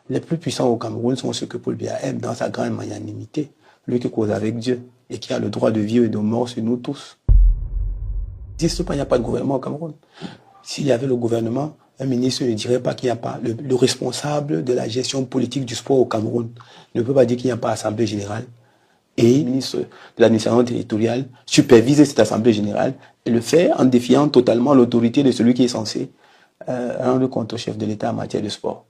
Les plus puissants au Cameroun sont ceux que Paul Biya aime dans sa grande magnanimité. Lui qui cause avec Dieu et qui a le droit de vivre et de mort sur nous tous. Il n'y a pas de gouvernement au Cameroun. S'il y avait le gouvernement, un ministre ne dirait pas qu'il n'y a pas le responsable de la gestion politique du sport au Cameroun. Ne peut pas dire qu'il n'y a pas assemblée générale. Et le ministre de l'administration territoriale supervise cette assemblée générale et le fait en défiant totalement l'autorité de celui qui est censé rendre compte au chef de l'État en matière de sport.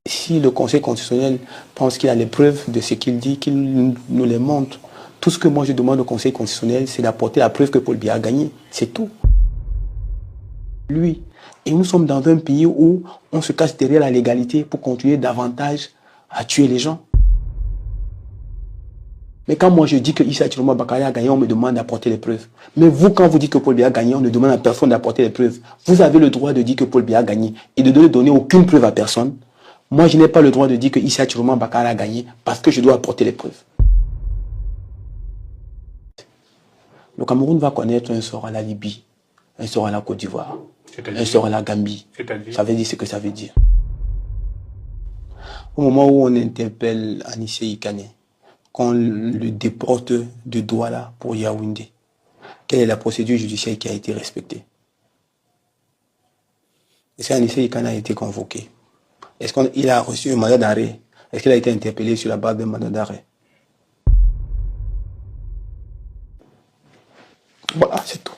Si le Conseil constitutionnel pense qu'il a les preuves de ce qu'il dit, qu'il nous les montre, tout ce que moi je demande au Conseil constitutionnel, c'est d'apporter la preuve que Paul Biya a gagné. C'est tout. Lui. Et nous sommes dans un pays où on se cache derrière la légalité pour continuer davantage à tuer les gens. Mais quand moi je dis que Issa Chiroma Bakary a gagné, on me demande d'apporter les preuves. Mais vous, quand vous dites que Paul Biya a gagné, on ne demande à personne d'apporter les preuves. Vous avez le droit de dire que Paul Biya a gagné et de ne donner aucune preuve à personne. Moi, je n'ai pas le droit de dire que Issa Chiroma Bakary a gagné parce que je dois apporter les preuves. Le Cameroun va connaître un sort à la Libye, un sort à la Côte d'Ivoire, un sort à la Gambie. Ça veut dire ce que ça veut dire. Au moment où on interpelle Anissé Ikane, qu'on le déporte de Douala pour Yaoundé, quelle est la procédure judiciaire qui a été respectée? Est-ce qu'Anissé Ikane a été convoqué? Est-ce qu'il a reçu un mandat d'arrêt? Est-ce qu'il a été interpellé sur la base d'un mandat d'arrêt? Voilà, c'est tout.